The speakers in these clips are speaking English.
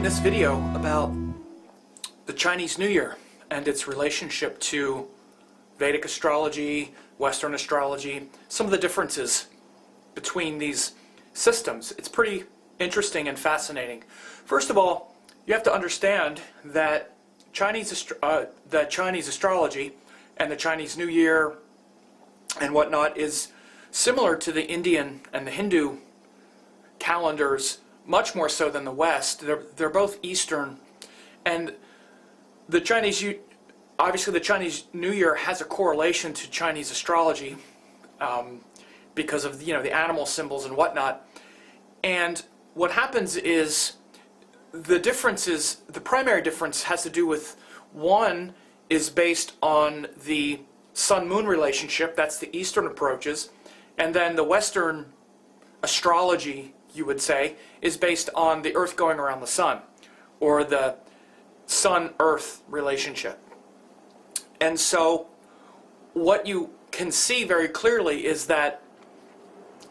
this video about the Chinese New Year and its relationship to Vedic astrology, Western astrology, some of the differences between these systems. It's pretty interesting and fascinating. First of all, you have to understand that Chinese astrology and the Chinese New Year and whatnot is similar to the Indian and the Hindu calendars, much more so than the West. They're both Eastern, and the obviously the Chinese New Year has a correlation to Chinese astrology because of the animal symbols and whatnot. And what happens is the primary difference has to do with, one is based on the sun-moon relationship, that's the Eastern approaches, and then the Western astrology, you would say, is based on the Earth going around the Sun, or the Sun-Earth relationship. And so what you can see very clearly is that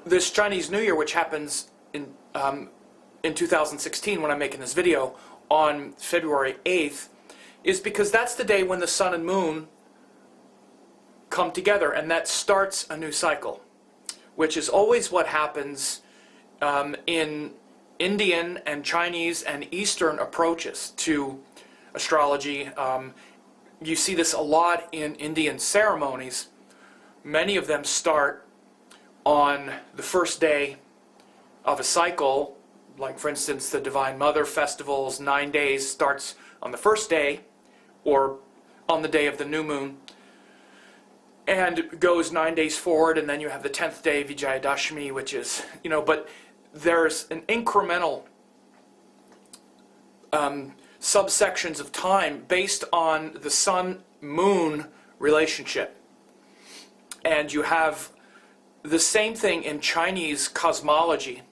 this Chinese New Year, which happens in 2016 when I'm making this video, on February 8th, is because that's the day when the Sun and Moon come together, and that starts a new cycle, which is always what happens in Indian and Chinese and Eastern approaches to astrology. You see this a lot in Indian ceremonies. Many of them start on the first day of a cycle, like for instance the Divine Mother festivals, 9 days starts on the first day or on the day of the new moon, and goes 9 days forward, and then you have the 10th day, Vijayadashmi, which is, but there's an incremental subsections of time based on the sun-moon relationship. And you have the same thing in Chinese cosmology.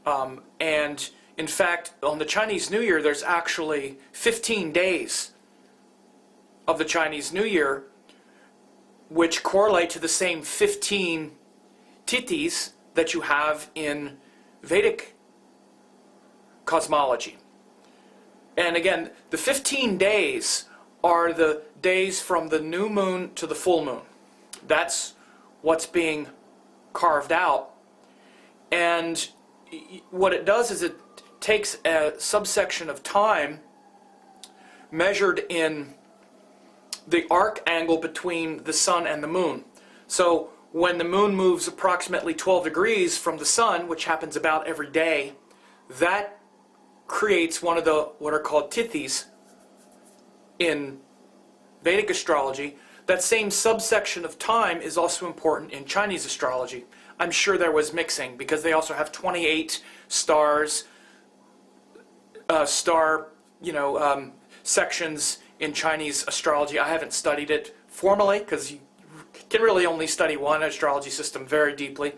And in fact, on the Chinese New Year, there's actually 15 days of the Chinese New Year which correlate to the same 15 tithis that you have in Vedic cosmology. And again, the 15 days are the days from the new moon to the full moon. That's what's being carved out. And what it does is it takes a subsection of time measured in the arc angle between the sun and the moon. So when the moon moves approximately 12 degrees from the sun, which happens about every day, that creates one of the what are called tithis in Vedic astrology. That same subsection of time is also important in Chinese astrology. I'm sure there was mixing because they also have 28 stars, sections in Chinese astrology. I haven't studied it formally because you can really only study one astrology system very deeply.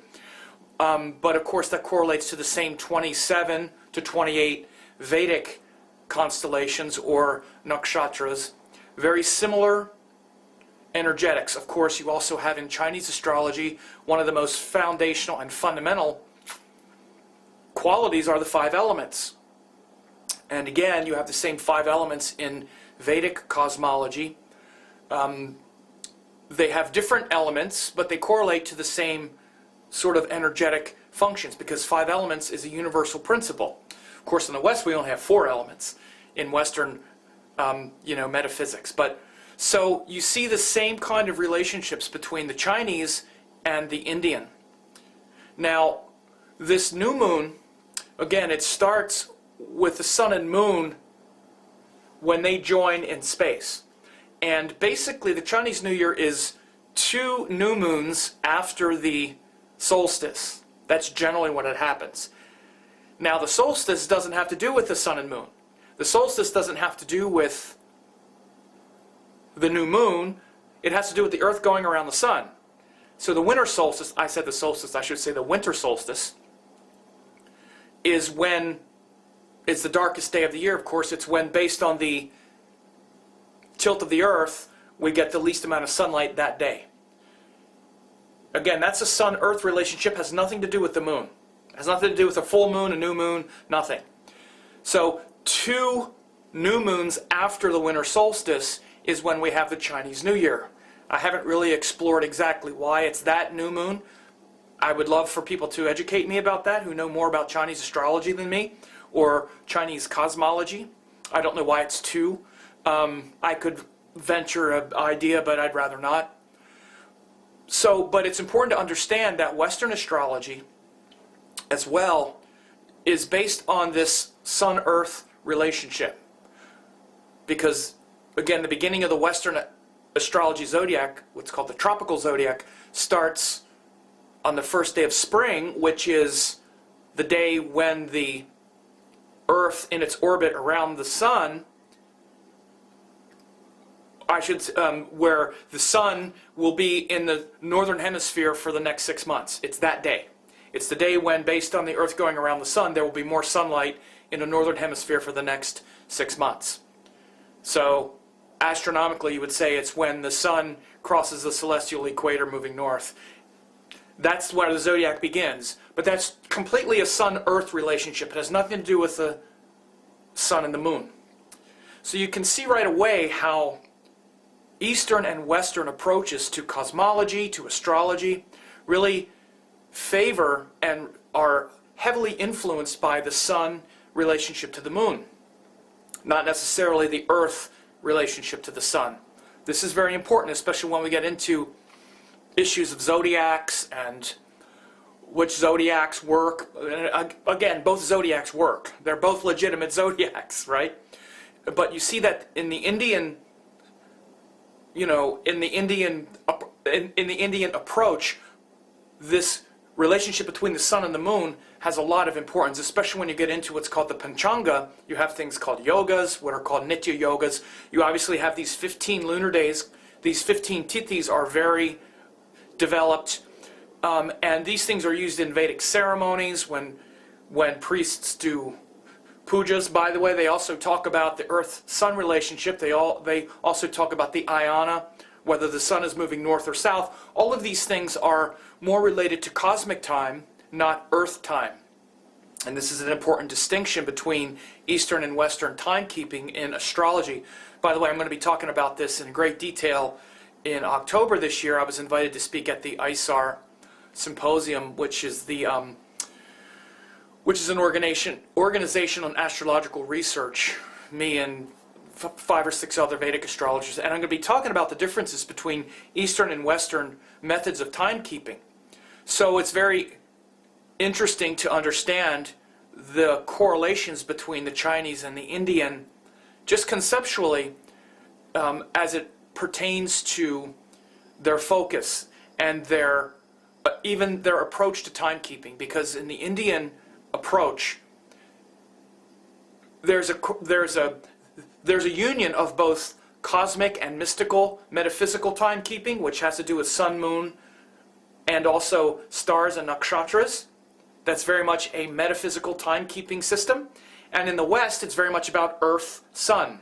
But of course that correlates to the same 27 to 28 Vedic constellations or nakshatras. Very similar energetics. Of course, you also have in Chinese astrology one of the most foundational and fundamental qualities are the 5 elements. And again, you have the same 5 elements in Vedic cosmology. They have different elements, but they correlate to the same sort of energetic functions because 5 elements is a universal principle. Of course, in the West, we only have 4 elements in Western, metaphysics. But so you see the same kind of relationships between the Chinese and the Indian. Now, this new moon, again, it starts with the sun and moon when they join in space. And basically the Chinese New Year is 2 new moons after the solstice. That's generally when it happens. Now the solstice doesn't have to do with the sun and moon. The solstice doesn't have to do with the new moon. It has to do with the Earth going around the sun. So the winter solstice, I said the solstice, I should say the winter solstice, is when it's the darkest day of the year. Of course, it's when, based on the tilt of the Earth, we get the least amount of sunlight that day. Again, that's a sun-Earth relationship, has nothing to do with the moon. It has nothing to do with a full moon, a new moon, nothing. So 2 new moons after the winter solstice is when we have the Chinese New Year. I haven't really explored exactly why it's that new moon. I would love for people to educate me about that, who know more about Chinese astrology than me, or Chinese cosmology. I don't know why it's 2. I could venture an idea, but I'd rather not. So, but it's important to understand that Western astrology, as well, is based on this Sun-Earth relationship. Because, again, the beginning of the Western astrology zodiac, what's called the tropical zodiac, starts on the first day of spring, which is the day when the Earth in its orbit around the Sun, where the Sun will be in the northern hemisphere for the next 6 months. It's that day. It's the day when, based on the Earth going around the Sun, there will be more sunlight in the northern hemisphere for the next 6 months. So, astronomically, you would say it's when the Sun crosses the celestial equator moving north. That's where the zodiac begins. But that's completely a Sun-Earth relationship. It has nothing to do with the Sun and the Moon. So you can see right away how Eastern and Western approaches to cosmology, to astrology, really favor and are heavily influenced by the Sun relationship to the Moon, not necessarily the Earth relationship to the Sun. This is very important, especially when we get into issues of zodiacs and which zodiacs work. Again, both zodiacs work. They're both legitimate zodiacs, right? But you see that in the Indian, in the Indian approach, this relationship between the Sun and the Moon has a lot of importance, especially when you get into what's called the Panchanga. You have things called yogas, what are called Nitya yogas. You obviously have these 15 lunar days. These 15 tithis are very developed, and these things are used in Vedic ceremonies when priests do pujas. By the way, they also talk about the Earth-Sun relationship. They also talk about the ayana, whether the Sun is moving north or south. All of these things are more related to cosmic time, not Earth time. And this is an important distinction between Eastern and Western timekeeping in astrology. By the way, I'm going to be talking about this in great detail in October this year. I was invited to speak at the ISAR Symposium, which is an organization on astrological research. Me and 5 or 6 other Vedic astrologers, and I'm going to be talking about the differences between Eastern and Western methods of timekeeping. So it's very interesting to understand the correlations between the Chinese and the Indian, just conceptually, as it pertains to their focus and even their approach to timekeeping. Because in the Indian approach, there's a union of both cosmic and mystical, metaphysical timekeeping, which has to do with sun, moon, and also stars and nakshatras. That's very much a metaphysical timekeeping system. And in the West, it's very much about Earth, Sun.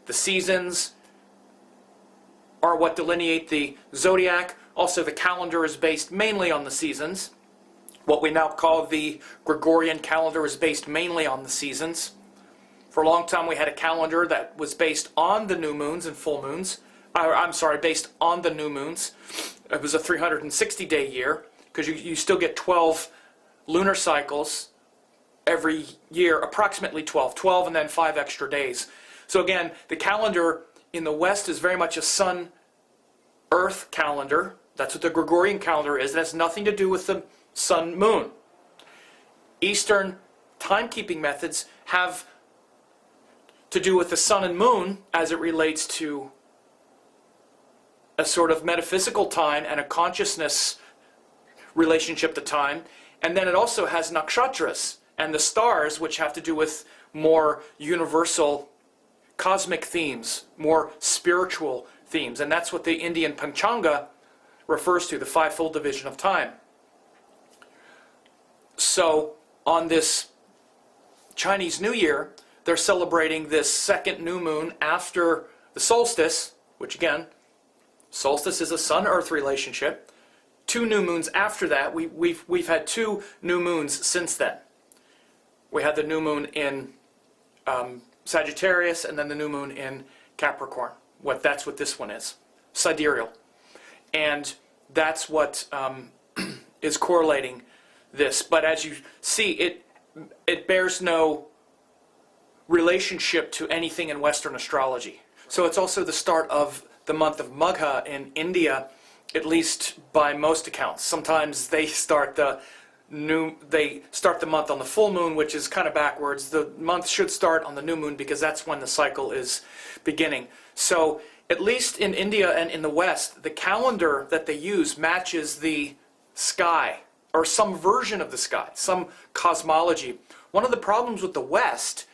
The seasons are what delineate the zodiac. Also, the calendar is based mainly on the seasons. What we now call the Gregorian calendar is based mainly on the seasons. For a long time, we had a calendar that was based on the new moons and full moons. Based on the new moons. It was a 360-day year, because you still get 12 lunar cycles every year, approximately 12 and then 5 extra days. So again, the calendar in the West is very much a Sun-Earth calendar. That's what the Gregorian calendar is. It has nothing to do with the Sun-Moon. Eastern timekeeping methods have to do with the Sun and Moon as it relates to a sort of metaphysical time and a consciousness relationship to time. And then it also has nakshatras and the stars, which have to do with more universal cosmic themes, more spiritual themes. And that's what the Indian Panchanga refers to, the fivefold division of time. So on this Chinese New Year, they're celebrating this second new moon after the solstice, which again, solstice is a Sun-Earth relationship. 2 new moons after that. We've had 2 new moons since then. We had the new moon in Sagittarius, and then the new moon in Capricorn. That's what this one is, sidereal. And that's what is correlating this. But as you see, it bears no relationship to anything in Western astrology. So it's also the start of the month of Magha in India, at least by most accounts. Sometimes they start the month on the full moon, which is kind of backwards. The month should start on the new moon because that's when the cycle is beginning. So at least in India and in the West, the calendar that they use matches the sky, or some version of the sky, some cosmology. One of the problems with the West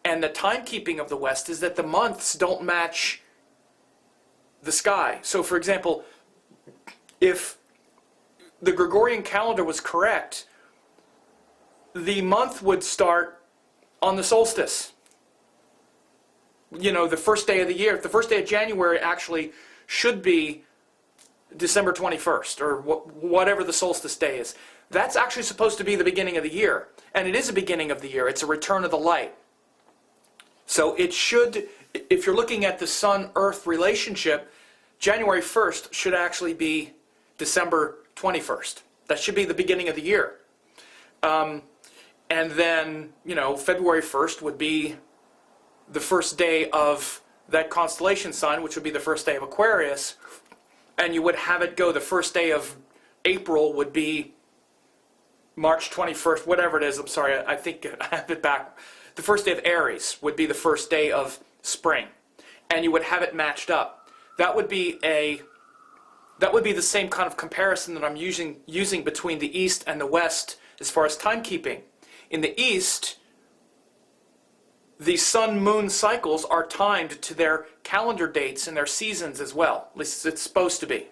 and the timekeeping of the West is that the months don't match the sky. So for example, if the Gregorian calendar was correct, the month would start on the solstice. You know, the first day of the year, the first day of January actually should be December 21st, or whatever the solstice day is. That's actually supposed to be the beginning of the year. And it is a beginning of the year. It's a return of the light. So it should, if you're looking at the Sun-Earth relationship, January 1st should actually be December 21st. That should be the beginning of the year. And then, you know, February 1st would be the first day of that constellation sign, which would be the first day of Aquarius. And you would have it go, the first day of April would be March 21st, whatever it is. I'm sorry, I think I have it back. The first day of Aries would be the first day of spring. And you would have it matched up. That would be the same kind of comparison that I'm using between the East and the West as far as timekeeping. In the East, the sun-moon cycles are timed to their calendar dates and their seasons as well. At least it's supposed to be.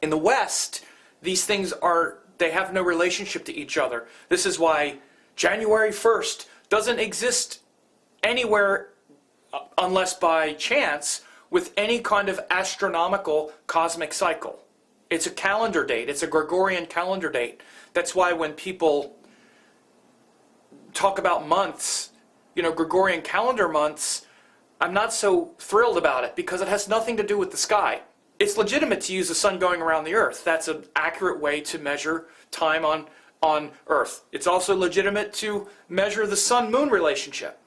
In the West, these things they have no relationship to each other. This is why January 1st doesn't exist anywhere unless by chance with any kind of astronomical cosmic cycle. It's a calendar date. It's a Gregorian calendar date. That's why when people talk about months, you know, Gregorian calendar months, I'm not so thrilled about it because it has nothing to do with the sky. It's legitimate to use the sun going around the earth. That's an accurate way to measure time on earth. It's also legitimate to measure the sun-moon relationship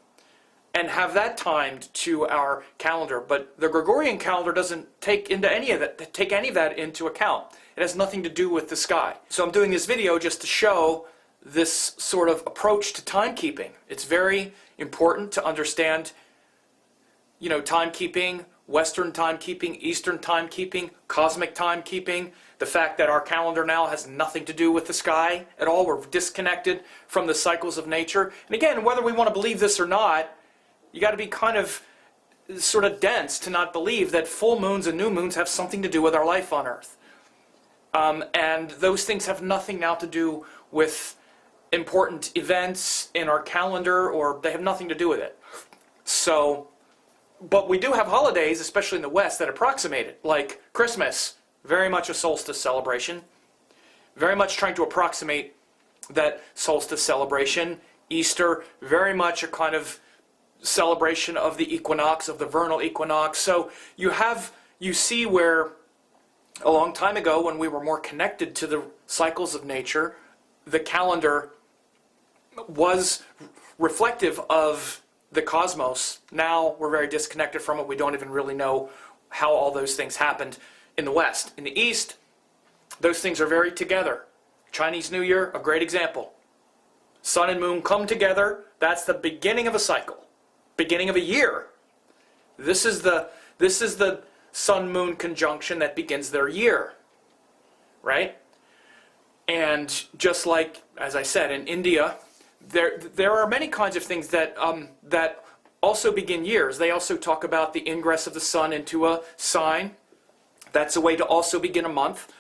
and have that timed to our calendar. But the Gregorian calendar doesn't take any of that into account. It has nothing to do with the sky. So I'm doing this video just to show this sort of approach to timekeeping. It's very important to understand, you know, timekeeping, Western timekeeping, Eastern timekeeping, cosmic timekeeping, the fact that our calendar now has nothing to do with the sky at all. We're disconnected from the cycles of nature. And again, whether we want to believe this or not, you got to be kind of sort of dense to not believe that full moons and new moons have something to do with our life on Earth. And those things have nothing now to do with important events in our calendar, or they have nothing to do with it. So, but we do have holidays, especially in the West, that approximate it, like Christmas, very much a solstice celebration, very much trying to approximate that solstice celebration. Easter, very much a kind of celebration of the equinox, of the vernal equinox. So you see where a long time ago, when we were more connected to the cycles of nature, the calendar was reflective of the cosmos. Now we're very disconnected from it. We don't even really know how all those things happened in the West. In the East, those things are very together. Chinese New Year, a great example. Sun and moon come together. That's the beginning of a cycle, beginning of a year. This is the sun-moon conjunction that begins their year, right? And just like, as I said, in India, there are many kinds of things that also begin years. They also talk about the ingress of the sun into a sign. That's a way to also begin a month.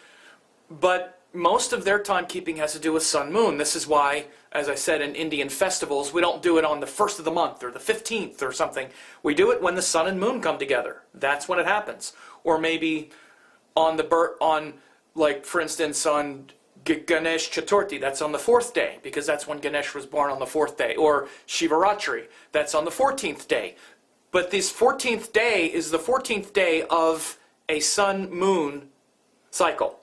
But most of their timekeeping has to do with sun-moon. This is why, as I said, in Indian festivals, we don't do it on the 1st of the month or the 15th or something. We do it when the sun and moon come together. That's when it happens. Or maybe on like, for instance, on Ganesh Chaturthi, that's on the 4th day, because that's when Ganesh was born, on the 4th day. Or Shivaratri, that's on the 14th day. But this 14th day is the 14th day of a sun-moon cycle.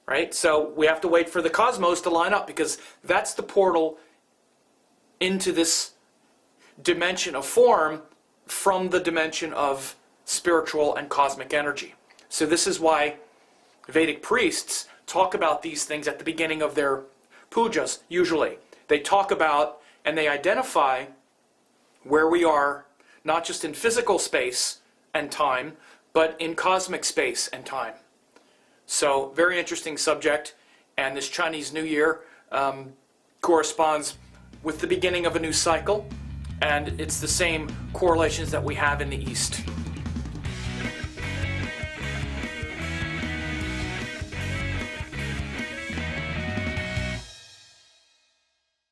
Right? So we have to wait for the cosmos to line up, because that's the portal into this dimension of form from the dimension of spiritual and cosmic energy. So this is why Vedic priests talk about these things at the beginning of their pujas, usually. They talk about and they identify where we are, not just in physical space and time, but in cosmic space and time. So, very interesting subject, and this Chinese New Year corresponds with the beginning of a new cycle, and it's the same correlations that we have in the East.